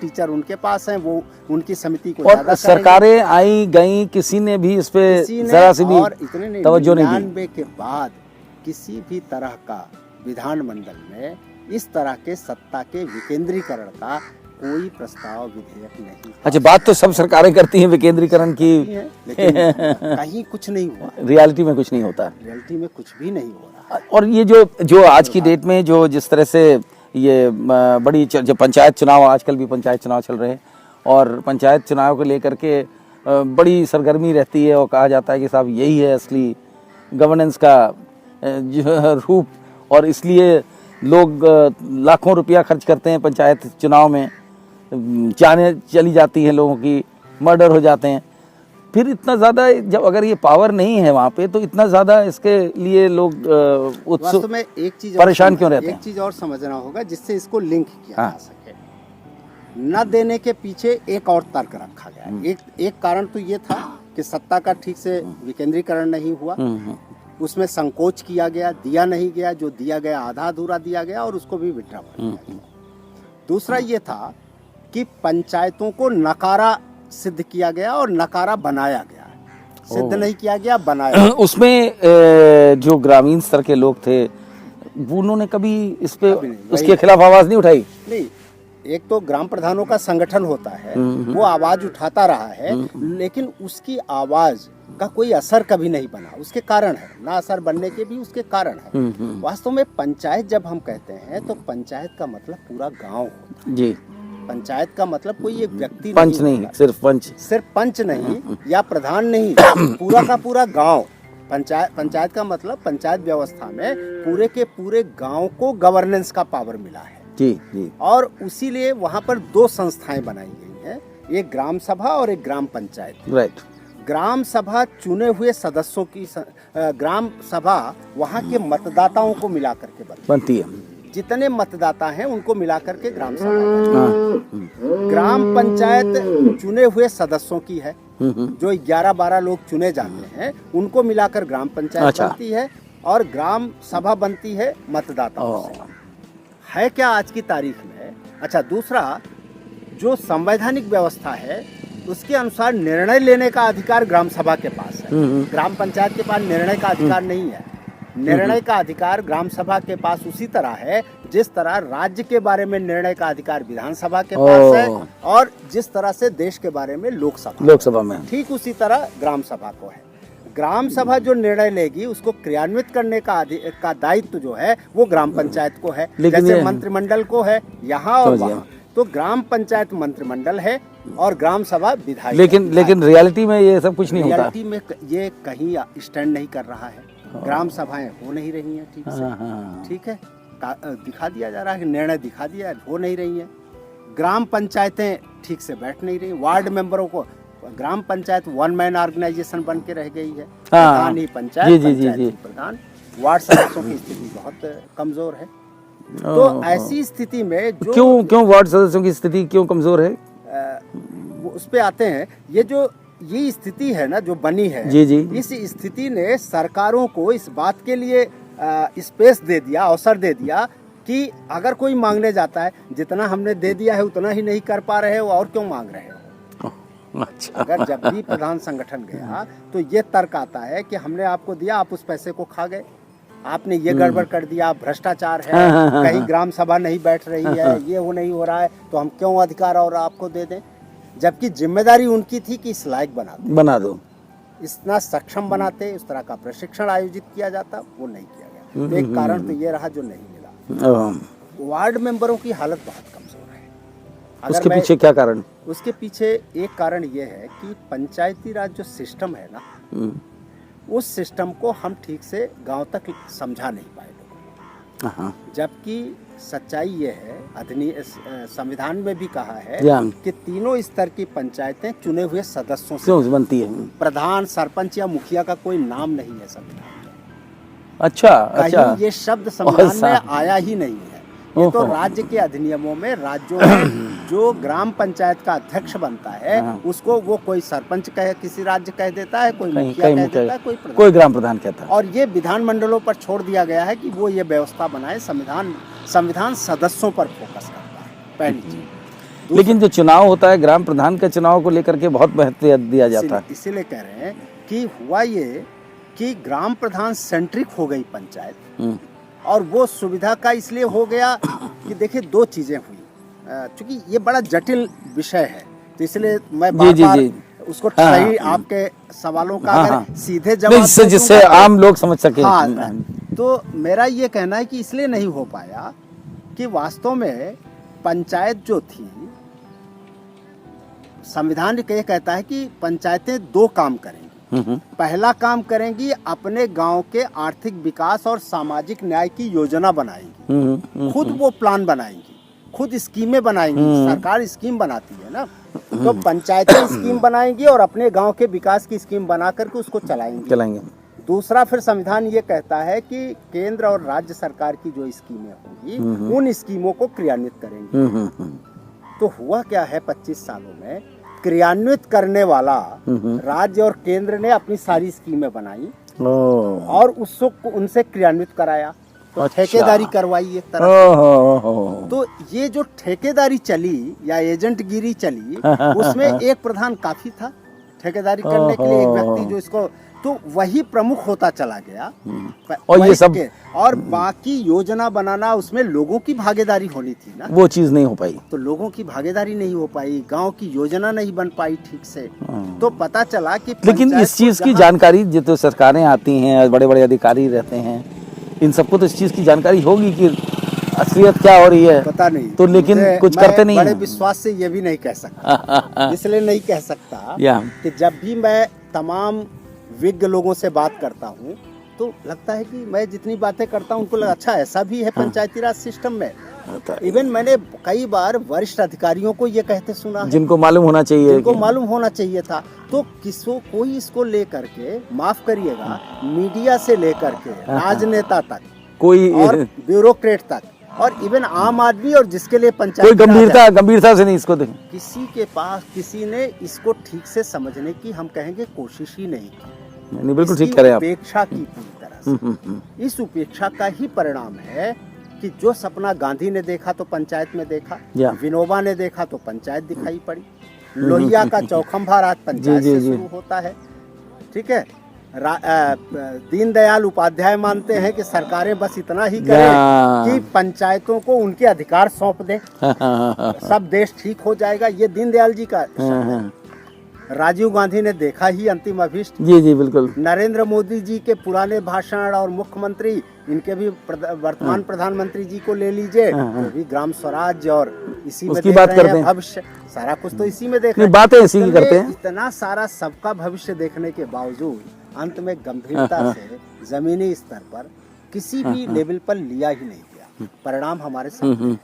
Teacher उनके पास हैं, वो उनकी समिति को और सरकारें आई गई, किसी ने भी इस पे जरा सी भी तवज्जो नहीं दी। 99 के बाद किसी भी तरह का विधानमंडल में इस तरह के सत्ता के विकेंद्रीकरण का कोई प्रस्ताव विधेयक नहीं। अच्छा, बात तो सब सरकारें करती हैं विकेंद्रीकरण की, लेकिन कहीं कुछ नहीं हुआ, रियलिटी में कुछ नहीं होता, रियलिटी में कुछ भी नहीं हो रहा। और ये जो आज की डेट में जो जिस तरह से ये बड़ी जो पंचायत चुनाव, आजकल भी पंचायत चुनाव चल रहे हैं, और पंचायत चुनाव को लेकर के बड़ी सरगर्मी रहती है, और कहा जाता है कि साहब यही है असली गवर्नेंस का जो रूप, और इसलिए लोग लाखों रुपया खर्च करते हैं पंचायत चुनाव में, जाने चली जाती हैं लोगों की, मर्डर हो जाते हैं। फिर इतना ज़्यादा जब अगर ये पावर नहीं है वहाँ पे, तो इतना ज़्यादा इसके लिए लोग उत्सुक में एक चीज परेशान क्यों रहते हैं? एक चीज और समझना होगा जिससे इसको लिंक किया जा सके। न देने के पीछे एक और तर्क रखा गया। एक कारण तो ये था कि सत्ता का ठीक से विकेंद्रीकरण नहीं हुआ, उसमें संकोच किया गया, दिया नहीं गया, जो दिया गया आधा अधूरा दिया गया और उसको भी विड्रॉ कर दिया गया। दूसरा ये था कि पंचायतों को नकारा सिद्ध किया गया और नकारा बनाया गया, सिद्ध नहीं किया गया, बनाया। उसमें जो ग्रामीण स्तर के लोग थे, उन्होंने कभी इस पे उसके खिलाफ आवाज नहीं उठाई? नहीं, एक तो ग्राम प्रधानों का संगठन होता है, वो आवाज उठाता रहा है, लेकिन उसकी आवाज का कोई असर कभी नहीं बना। उसके कारण है ना, असर बनने के भी उसके कारण है। वास्तव में पंचायत जब हम कहते हैं तो पंचायत का मतलब पूरा गांव होता है। जी, पंचायत का मतलब कोई एक व्यक्ति पंच नहीं, सिर्फ पंच नहीं या प्रधान नहीं, पूरा का पूरा गांव। पंचायत का मतलब पंचायत व्यवस्था में पूरे के पूरे गांव को गवर्नेंस का पावर मिला है। जी। और उसीलिए वहाँ पर दो संस्थाएं बनाई गई हैं, एक ग्राम सभा और एक ग्राम पंचायत। राइट। ग्राम सभा चुने हुए सदस्यों की ग्राम सभा वहाँ के मतदाताओं को मिला करके बनती है। जितने मतदाता हैं उनको मिलाकर के ग्राम सभा। ग्राम पंचायत चुने हुए सदस्यों की है, जो 11-12 लोग चुने जाते हैं, उनको मिलाकर ग्राम पंचायत बनती है, और ग्राम सभा बनती है मतदाताओं से। है क्या आज की तारीख में? अच्छा, दूसरा जो संवैधानिक व्यवस्था है उसके अनुसार निर्णय लेने का अधिकार ग्राम सभा के पास है, ग्राम पंचायत के पास निर्णय का अधिकार नहीं है। निर्णय का अधिकार ग्राम सभा के पास उसी तरह है जिस तरह राज्य के बारे में निर्णय का अधिकार विधानसभा के पास है, और जिस तरह से देश के बारे में लोकसभा में, ठीक उसी तरह ग्राम सभा को है। ग्राम सभा जो निर्णय लेगी उसको क्रियान्वित करने का दायित्व जो है वो ग्राम पंचायत को है, जैसे मंत्रिमंडल को है यहाँ और वहाँ। तो ग्राम पंचायत मंत्रिमंडल है और ग्राम सभा विधायक। लेकिन रियलिटी में ये सब कुछ नहीं होता। रियलिटी में ये कहीं स्टैंड नहीं कर रहा है। ग्राम सभाएं हो नहीं रही हैं ठीक से, ठीक है, दिखा दिया जा रहा है, निर्णय दिखा दिया है, हो नहीं रही है। ग्राम पंचायतें ठीक से बैठ नहीं रही। वार्ड मेंबरों को, ग्राम पंचायत वन मैन ऑर्गेनाइजेशन बन के रह गई है, प्रधान ही पंचायत, प्रधान, वार्ड सदस्यों की स्थिति बहुत कमजोर है। तो ऐसी स्थिति में जो क्यों वार्ड सदस्यों की स्थिति क्यों कमजोर है, उस पे आते हैं। ये स्थिति है ना जो बनी है, इस स्थिति ने सरकारों को इस बात के लिए स्पेस दे दिया, अवसर दे दिया कि अगर कोई मांगने जाता है, जितना हमने दे दिया है उतना ही नहीं कर पा रहे हो और क्यों मांग रहे हो। अच्छा। अगर जब भी प्रधान संगठन गया तो ये तर्क आता है कि हमने आपको दिया, आप उस पैसे को खा गए, आपने ये गड़बड़ कर दिया, भ्रष्टाचार है, कहीं ग्राम सभा नहीं बैठ रही है, ये वो नहीं हो रहा है, तो हम क्यों अधिकार और आपको दे दें। जबकि जिम्मेदारी उनकी थी कि इस लायक बना दो, इतना सक्षम बनाते, उस तरह का प्रशिक्षण आयोजित किया जाता, वो नहीं किया गया। एक कारण तो ये रहा जो नहीं मिला। वार्ड मेंबरों की हालत बहुत कमजोर है। उसके पीछे क्या कारण? उसके पीछे एक कारण ये है कि पंचायती राज जो सिस्टम है ना, उस सिस्टम को हम ठीक से गांव तक समझा नहीं पाए लोगों। जबकि सच्चाई ये है, संविधान में भी कहा है कि तीनों स्तर की पंचायतें चुने हुए सदस्यों से बनती है। प्रधान, सरपंच या मुखिया का कोई नाम नहीं है संविधान में। अच्छा। ये शब्द संविधान में आया ही नहीं है। ये तो राज्य के अधिनियमों में, राज्यों में जो ग्राम पंचायत का अध्यक्ष बनता है उसको वो कोई सरपंच किसी राज्य कह देता है, कोई मुखिया कह देता है, कोई ग्राम प्रधान कहता है। और ये विधानमंडलों पर छोड़ दिया गया है कि वो ये व्यवस्था बनाए। संविधान सदस्यों पर फोकस करता है, पहली चीज। लेकिन जो चुनाव होता है ग्राम प्रधान के चुनाव को लेकर के बहुत महत्व दिया जाता है। इसीलिए कह रहे हैं कि हुआ ये कि ग्राम प्रधान सेंट्रिक हो गई पंचायत, और वो सुविधा का इसलिए हो गया कि देखिए दो चीजें हुई, चूंकि ये बड़ा जटिल विषय है तो इसलिए मैं बार-बार उसको सही आपके सवालों का अगर सीधे जवाब जिससे आम लोग समझ सके। हाँ, तो मेरा ये कहना है कि इसलिए नहीं हो पाया कि वास्तव में पंचायत जो थी, संविधान ये कहता है कि पंचायतें दो काम करेंगी। पहला काम करेंगी अपने गांव के आर्थिक विकास और सामाजिक न्याय की योजना बनाएंगी, खुद वो प्लान बनाएंगी, खुद स्कीमें बनाएंगी। सरकार स्कीम बनाती है ना, तो पंचायतें स्कीम बनाएंगी और अपने गांव के विकास की स्कीम बना करके उसको चलाएंगे। दूसरा फिर संविधान ये कहता है कि केंद्र और राज्य सरकार की जो स्कीमें होंगी उन स्कीमों को क्रियान्वित करेंगे। तो हुआ क्या है 25 सालों में क्रियान्वित करने वाला राज्य और केंद्र ने अपनी सारी स्कीमें बनाई और उसको उनसे क्रियान्वित कराया, तो ठेकेदारी करवाई एक तरह। तो ये जो ठेकेदारी चली या एजेंटगिरी चली, उसमें एक प्रधान काफी था ठेकेदारी करने के लिए, एक व्यक्ति जो इसको, तो वही प्रमुख होता चला गया। और ये सब और बाकी योजना बनाना उसमें लोगों की भागीदारी होनी थी ना, वो चीज नहीं हो पाई। तो लोगों की भागीदारी नहीं हो पाई, गांव की योजना नहीं बन पाई ठीक से। तो पता चला कि लेकिन इस चीज की जानकारी जो तो सरकारें आती हैं, बड़े बड़े अधिकारी रहते हैं, इन सबको तो इस चीज की जानकारी होगी कि असलियत क्या हो रही है, पता नहीं। तो लेकिन कुछ करते नहीं। बड़े विश्वास से ये भी नहीं कह सकता इसलिए नहीं कह सकता कि जब भी मैं तमाम विज्ञ लोगों से बात करता हूँ तो लगता है कि मैं जितनी बातें करता हूँ उनको लगा अच्छा ऐसा भी है पंचायती राज सिस्टम में। इवन मैंने कई बार वरिष्ठ अधिकारियों को ये कहते सुना है, जिनको मालूम होना चाहिए, जिनको मालूम होना चाहिए था। तो कोई इसको लेकर के, माफ करिएगा, मीडिया से लेकर के राजनेता तक, कोई और ब्यूरोक्रेट तक, और इवन आम आदमी और जिसके लिए पंचायत, कोई गंभीरता से नहीं इसको देखें, किसी के पास किसी ने इसको ठीक से समझने की, हम कहेंगे, कोशिश ही नहीं की। नहीं, बिल्कुल ठीक करें आप। उपेक्षा की पूरी तरह से। इस उपेक्षा का ही परिणाम है कि जो सपना गांधी ने देखा तो पंचायत में देखा, विनोबा ने देखा तो पंचायत दिखाई पड़ी, लोहिया का चौखंबा राज पंचायत से शुरू होता है। ठीक है, दीनदयाल उपाध्याय मानते हैं कि सरकारें बस इतना ही करें कि पंचायतों को उनके अधिकार सौंप दें, सब देश ठीक हो जाएगा। ये दीनदयाल जी का राजीव गांधी ने देखा ही अंतिम अभीष्ट। जी बिल्कुल। नरेंद्र मोदी जी के पुराने भाषण और मुख्यमंत्री, इनके भी वर्तमान प्रधानमंत्री जी को ले लीजिए, वो भी ग्राम स्वराज और इसी में देख रहे हैं भविष्य, सारा कुछ तो इसी में देख रहे हैं, बातें इसी की करते हैं। इतना सारा सबका भविष्य देखने के बावजूद अंत में गंभीरता से जमीनी स्तर पर किसी भी लेवल पर लिया ही नहीं गया। परिणाम हमारे सामने।